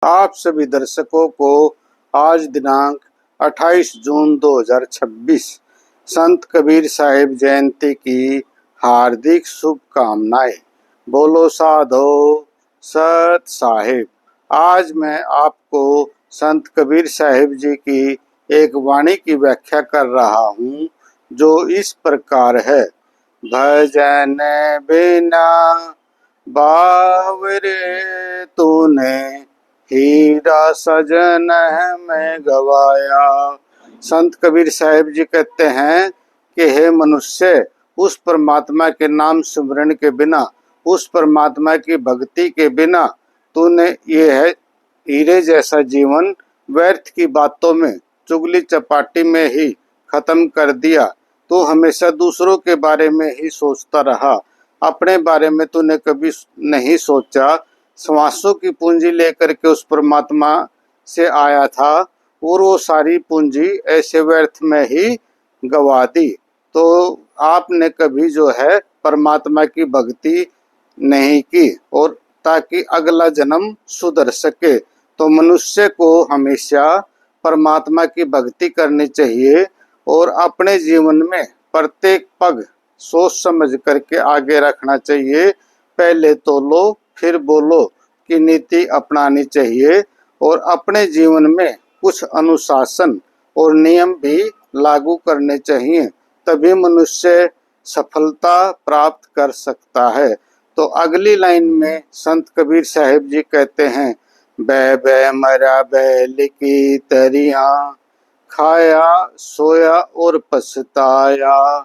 आप सभी दर्शकों को आज दिनांक 28 जून 2026 संत कबीर साहिब जयंती की हार्दिक शुभकामनाएं। बोलो साधो सत साहिब। आज मैं आपको संत कबीर साहिब जी की एक वाणी की व्याख्या कर रहा हूँ, जो इस प्रकार है। भजन बिना बावरे तूने हीरा सजन में गवाया। संत कबीर साहिब जी कहते हैं कि हे मनुष्य, उस परमात्मा के नाम स्मरण के बिना, उस परमात्मा की भक्ति के बिना तूने ये है हीरे जैसा जीवन व्यर्थ की बातों में, चुगली चपाटी में ही खत्म कर दिया। तू हमेशा दूसरों के बारे में ही सोचता रहा, अपने बारे में तूने कभी नहीं सोचा। श्वासों की पूंजी लेकर के उस परमात्मा से आया था और वो सारी पूंजी ऐसे व्यर्थ में ही गवा दी। तो आपने कभी जो है परमात्मा की भक्ति नहीं की, और ताकि अगला जन्म सुधर सके तो मनुष्य को हमेशा परमात्मा की भक्ति करनी चाहिए और अपने जीवन में प्रत्येक पग सोच समझ करके आगे रखना चाहिए। पहले तोलो फिर बोलो की नीति अपनानी चाहिए और अपने जीवन में कुछ अनुशासन और नियम भी लागू करने चाहिए, तभी मनुष्य सफलता प्राप्त कर सकता है। तो अगली लाइन में संत कबीर साहिब जी कहते हैं, बै बै मरा बैल की तरिया, खाया सोया और पछताया।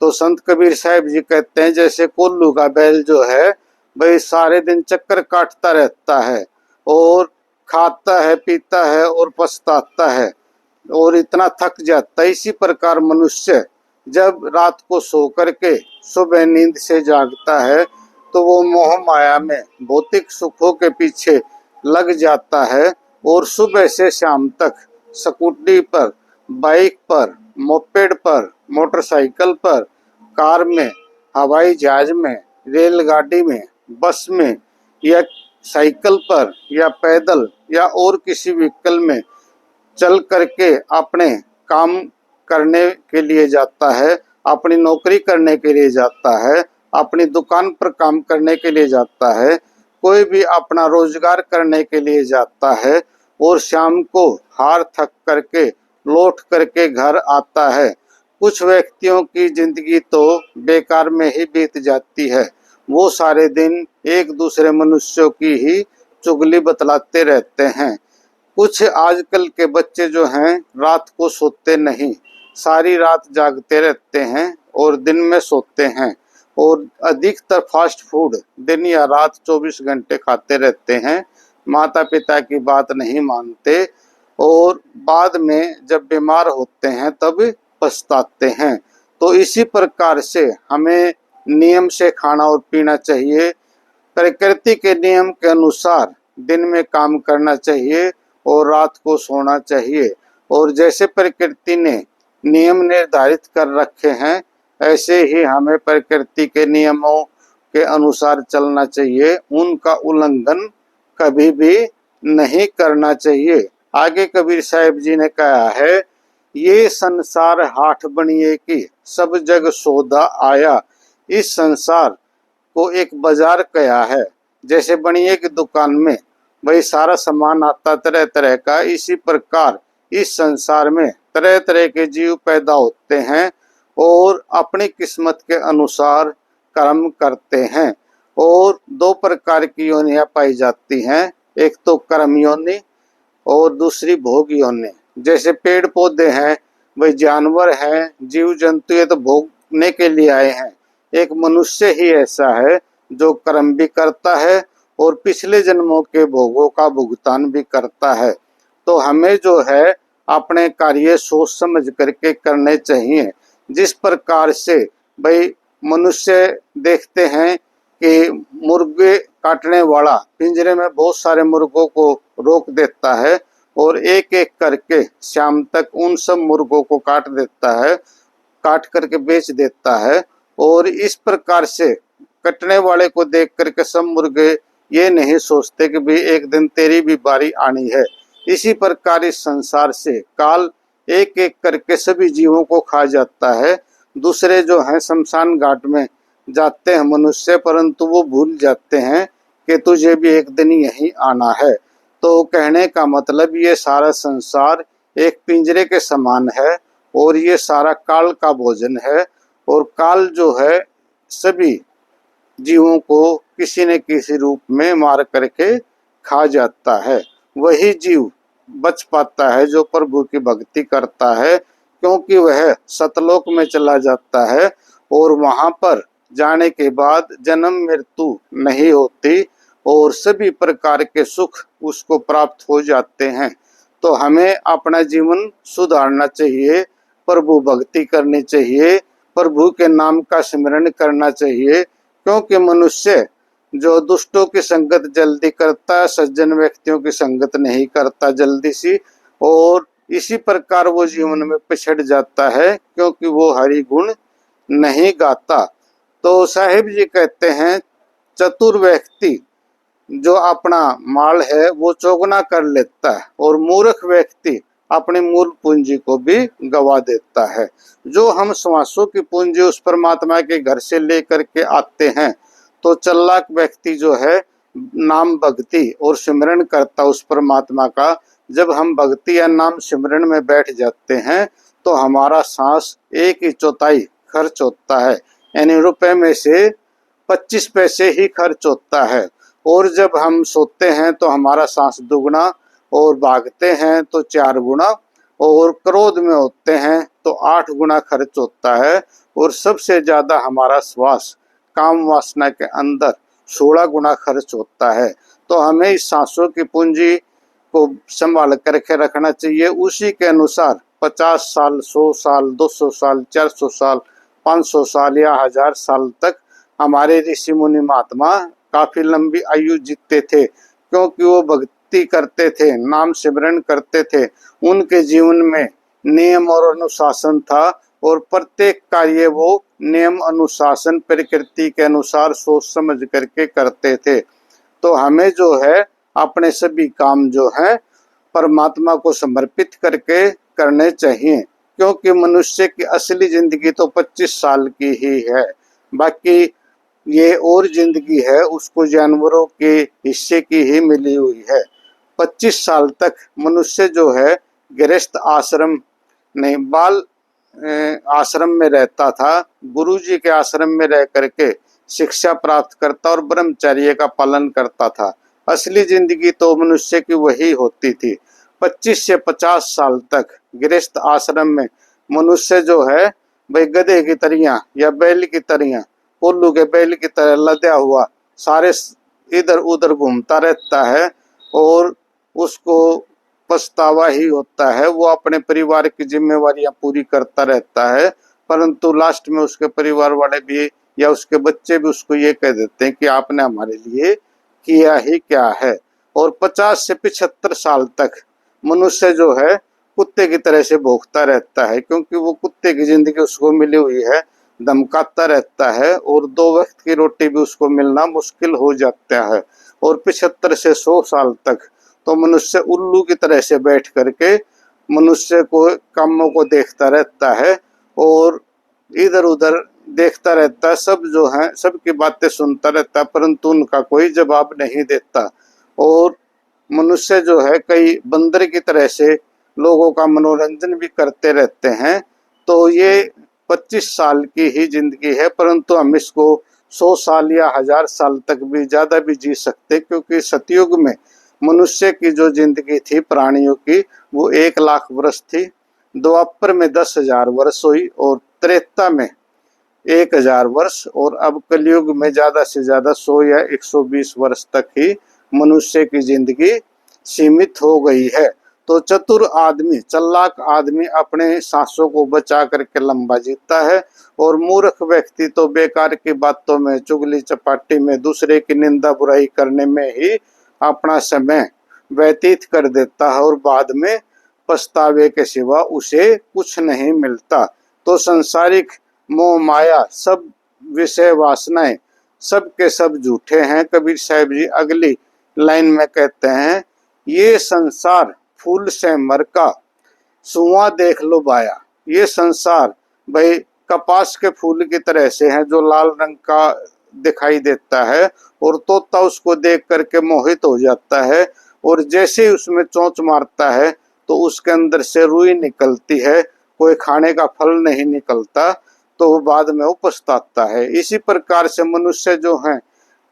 तो संत कबीर साहिब जी कहते हैं जैसे कोल्लू का बैल जो है भाई सारे दिन चक्कर काटता रहता है और खाता है पीता है और पछताता है और इतना थक जाता है, इसी प्रकार मनुष्य जब रात को सो करके सुबह नींद से जागता है तो वो मोह माया में भौतिक सुखों के पीछे लग जाता है और सुबह से शाम तक स्कूटी पर, बाइक पर, मोपेड पर, मोटरसाइकिल पर, कार में, हवाई जहाज में, रेलगाड़ी में, बस में या साइकिल पर या पैदल या और किसी व्हीकल में चल करके अपने काम करने के लिए जाता है, अपनी नौकरी करने के लिए जाता है, अपनी दुकान पर काम करने के लिए जाता है, कोई भी अपना रोजगार करने के लिए जाता है और शाम को हार थक करके लौट करके घर आता है। कुछ व्यक्तियों की जिंदगी तो बेकार में ही बीत जाती है, वो सारे दिन एक दूसरे मनुष्यों की ही चुगली बतलाते रहते हैं। कुछ आजकल के बच्चे जो हैं रात को सोते नहीं, सारी रात जागते रहते हैं और दिन में सोते हैं और अधिकतर फास्ट फूड दिन या रात 24 घंटे खाते रहते हैं, माता पिता की बात नहीं मानते और बाद में जब बीमार होते हैं तब पछताते हैं। तो इसी प्रकार से हमें नियम से खाना और पीना चाहिए, प्रकृति के नियम के अनुसार दिन में काम करना चाहिए और रात को सोना चाहिए। और जैसे प्रकृति ने नियम निर्धारित कर रखे हैं ऐसे ही हमें प्रकृति के नियमों के अनुसार चलना चाहिए, उनका उल्लंघन कभी भी नहीं करना चाहिए। आगे कबीर साहिब जी ने कहा है, ये संसार हाट बनिए की सब जग सौदा आया। इस संसार को एक बाजार कहा है, जैसे बनिए की दुकान में भाई सारा सामान आता तरह तरह का, इसी प्रकार इस संसार में तरह तरह के जीव पैदा होते हैं और अपनी किस्मत के अनुसार कर्म करते हैं। और दो प्रकार की योनियां पाई जाती हैं, एक तो कर्म योनि और दूसरी भोग योनि। जैसे पेड़ पौधे हैं, भाई जानवर हैं, जीव जंतु, ये तो भोगने के लिए आए हैं। एक मनुष्य ही ऐसा है जो कर्म भी करता है और पिछले जन्मों के भोगों का भुगतान भी करता है। तो हमें जो है अपने कार्य सोच समझ करके करने चाहिए। जिस प्रकार से भाई मनुष्य देखते हैं कि मुर्गे काटने वाला पिंजरे में बहुत सारे मुर्गों को रोक देता है और एक एक करके शाम तक उन सब मुर्गों को काट देता है, काट करके बेच देता है। और इस प्रकार से कटने वाले को देख करके सब मुर्गे ये नहीं सोचते कि भाई एक दिन तेरी भी बारी आनी है। इसी प्रकार इस संसार से काल एक एक करके सभी जीवों को खा जाता है। दूसरे जो हैं शमशान घाट में जाते हैं मनुष्य, परंतु वो भूल जाते हैं कि तुझे भी एक दिन यहीं आना है। तो कहने का मतलब ये सारा संसार एक पिंजरे के समान है और ये सारा काल का भोजन है। और काल जो है सभी जीवों को किसी न किसी रूप में मार करके खा जाता है। वही जीव बच पाता है जो प्रभु की भक्ति करता है, क्योंकि वह सतलोक में चला जाता है और वहां पर जाने के बाद जन्म मृत्यु नहीं होती और सभी प्रकार के सुख उसको प्राप्त हो जाते हैं। तो हमें अपना जीवन सुधारना चाहिए, प्रभु भक्ति करनी चाहिए, प्रभु के नाम का स्मरण करना चाहिए, क्योंकि मनुष्य जो दुष्टों की संगत जल्दी करता है, सज्जन व्यक्तियों की संगत नहीं करता जल्दी सी, और इसी प्रकार वो जीवन में पिछड़ जाता है क्योंकि वो हरि गुण नहीं गाता। तो साहिब जी कहते हैं चतुर व्यक्ति जो अपना माल है वो चौगुना कर लेता है और मूर्ख व्यक्ति अपनी मूल पूंजी को भी गवा देता है। जो हम श्वासों की पूंजी उस परमात्मा के घर से लेकर के आते हैं, तो चालाक व्यक्ति जो है नाम भक्ति और सिमरन करता उस परमात्मा का। जब हम भक्ति या नाम सिमरन में बैठ जाते हैं तो हमारा सांस 1/4 खर्च होता है, यानी रुपए में से 25 पैसे ही खर्च होता है। और जब हम सोते हैं तो हमारा सांस दुगना, और भागते हैं तो 4 गुना, और क्रोध में होते हैं तो 8 गुना खर्च होता है। और सबसे ज्यादा हमारा श्वास काम वासना के अंदर 16 गुना खर्च होता है। तो हमें इस सांसों की पूंजी को संभाल करके रखना चाहिए। उसी के अनुसार 50 साल, 100 साल, 200 साल, 400 साल, 500 साल या 1000 साल तक हमारे ऋषि मुनि महात्मा काफी लंबी आयु जीतते थे, क्योंकि वो भक्ति करते थे, नाम सिमरन करते थे। उनके जीवन में नियम और अनुशासन था और प्रत्येक कार्य वो नियम अनुशासन प्रकृति के अनुसार सोच समझ करके करते थे। तो हमें जो है अपने सभी काम जो है परमात्मा को समर्पित करके करने चाहिए, क्योंकि मनुष्य की असली जिंदगी तो 25 साल की ही है। बाकी ये और जिंदगी है उसको जानवरों के हिस्से की ही मिली हुई है। 25 साल तक मनुष्य जो है गृहस्थ आश्रम नहीं, बाल आश्रम में रहता था, गुरुजी के आश्रम में रह करके शिक्षा प्राप्त करता और ब्रह्मचर्य का पालन करता था। असली जिंदगी तो मनुष्य की वही होती थी। 25 से 50 साल तक गृहस्थ आश्रम में मनुष्य जो है भाई गधे की तरह या बैल की तरह, उल्लू के बैल की तरह लदया हुआ सारे इधर उधर घूमता रहता है और उसको पछतावा ही होता है। वो अपने परिवार की जिम्मेवारियां पूरी करता रहता है, परंतु लास्ट में उसके परिवार वाले भी या उसके बच्चे भी उसको ये कह देते हैं कि आपने हमारे लिए किया ही क्या है। और 50 से 75 साल तक मनुष्य जो है कुत्ते की तरह से भौंकता रहता है, क्योंकि वो कुत्ते की जिंदगी उसको मिली हुई है, धमकाता रहता है और 2 वक्त की रोटी भी उसको मिलना मुश्किल हो जाता है। और 75 से 100 साल तक तो मनुष्य उल्लू की तरह से बैठ करके मनुष्य को कामों को देखता रहता है और इधर उधर देखता रहता है। सब जो है सबकी बातें सुनता रहता है, परंतु उनका कोई जवाब नहीं देता। और मनुष्य जो है कई बंदर की तरह से लोगों का मनोरंजन भी करते रहते हैं। तो ये 25 साल की ही जिंदगी है, परंतु हम इसको 100 साल या 1000 साल तक भी ज्यादा भी जी सकते, क्योंकि सतयुग में मनुष्य की जो जिंदगी थी प्राणियों की वो 1 लाख वर्ष थी, द्वापर में 10,000 वर्ष हुई और त्रेता में 1000 वर्ष, और अब कलयुग में ज्यादा से ज्यादा 100 या 120 वर्ष तक ही मनुष्य की जिंदगी सीमित हो गई है। तो चतुर आदमी, चालाक आदमी अपने सांसों को बचा करके लंबा जीता है, और मूर्ख व्यक्ति तो बेकार की बातों में, चुगली चपाटी में, दूसरे की निंदा बुराई करने में ही अपना समय व्यतीत कर देता है और बाद में पछतावे के सिवा उसे कुछ नहीं मिलता। तो संसारिक मोह माया सब विषय वासनाएं सब के सब झूठे हैं। कबीर साहब जी अगली लाइन में कहते हैं, ये संसार फूल से मर का सुआ देख लो बाया। ये संसार भाई कपास के फूल की तरह से है, जो लाल रंग का दिखाई देता है और तोता उसको देख करके मोहित हो जाता है, और जैसे ही उसमें चोंच मारता है तो उसके अंदर से रुई निकलती है, कोई खाने का फल नहीं निकलता, तो वो बाद में वो पछताता है। इसी प्रकार से मनुष्य जो है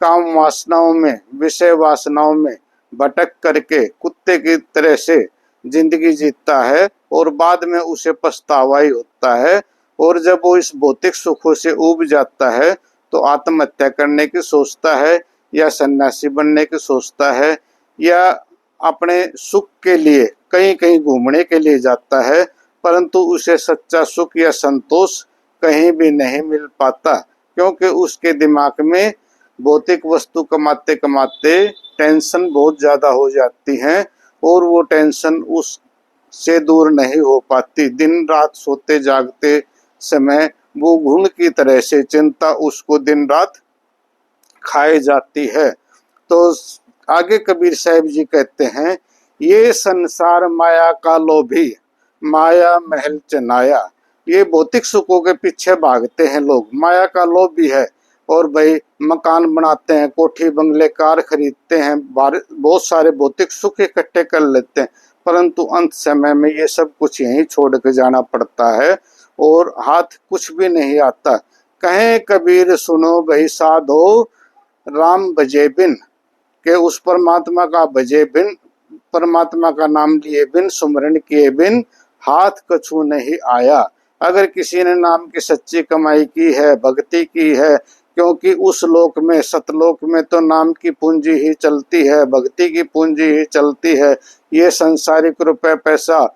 काम वासनाओं में, विषय वासनाओं में भटक करके कुत्ते की तरह से जिंदगी जीता है और बाद में उसे पछतावा ही होता है। और जब वो इस भौतिक सुखों से ऊब जाता है तो आत्महत्या करने की सोचता है, या सन्यासी बनने की सोचता है, या अपने सुख के लिए कहीं कहीं घूमने के लिए जाता है, परंतु उसे सच्चा सुख या संतोष कहीं भी नहीं मिल पाता, क्योंकि उसके दिमाग में भौतिक वस्तु कमाते कमाते टेंशन बहुत ज्यादा हो जाती है और वो टेंशन उससे दूर नहीं हो पाती। दिन रात सोते जागते समय वो घुन की तरह से चिंता उसको दिन रात खाए जाती है। तो आगे कबीर साहब जी कहते हैं, ये संसार माया का लोभी, माया महल चनाया। ये भौतिक सुखों के पीछे भागते हैं लोग, माया का लोभ भी है, और भाई मकान बनाते हैं, कोठी बंगले कार खरीदते हैं, बहुत सारे भौतिक सुख इकट्ठे कर लेते हैं, परंतु अंत समय में ये सब कुछ यहीं छोड़ के जाना पड़ता है और हाथ कुछ भी नहीं आता। कहें कबीर सुनो भाई साधो, राम भजे बिन, के उस परमात्मा का भजे बिन, परमात्मा का नाम लिए बिन, सुमरण किए बिन हाथ कछु नहीं आया। अगर किसी ने नाम की सच्ची कमाई की है, भक्ति की है, क्योंकि उस लोक में सतलोक में तो नाम की पूंजी ही चलती है, भक्ति की पूंजी ही चलती है। ये संसारिक रुपए पैसा,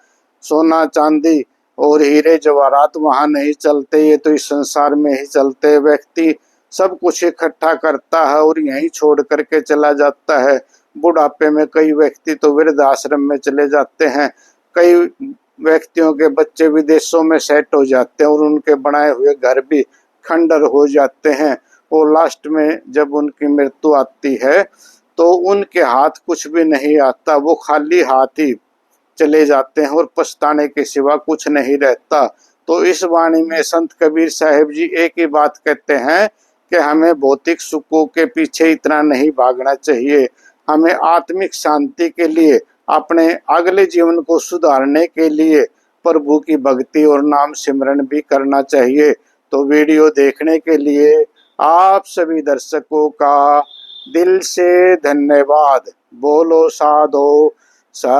सोना चांदी और हीरे जवाहरात वहां नहीं चलते, ये तो इस संसार में ही चलते। व्यक्ति सब कुछ इकट्ठा करता है और यहीं छोड़ करके चला जाता है। बुढ़ापे में कई व्यक्ति तो वृद्ध आश्रम में चले जाते हैं, कई व्यक्तियों के बच्चे विदेशों में सेट हो जाते हैं और उनके बनाए हुए घर भी खंडर हो जाते हैं, और लास्ट में जब उनकी मृत्यु आती है तो उनके हाथ कुछ भी नहीं आता, वो खाली हाथ ही चले जाते हैं और पछताने के सिवा कुछ नहीं रहता। तो इस वाणी में संत कबीर साहब जी एक ही बात कहते हैं कि हमें भौतिक सुखों के पीछे इतना नहीं भागना चाहिए, हमें आत्मिक शांति के लिए, अपने अगले जीवन को सुधारने के लिए प्रभु की भक्ति और नाम सिमरन भी करना चाहिए। तो वीडियो देखने के लिए आप सभी दर्शकों का दिल से धन्यवाद। बोलो साधो सा।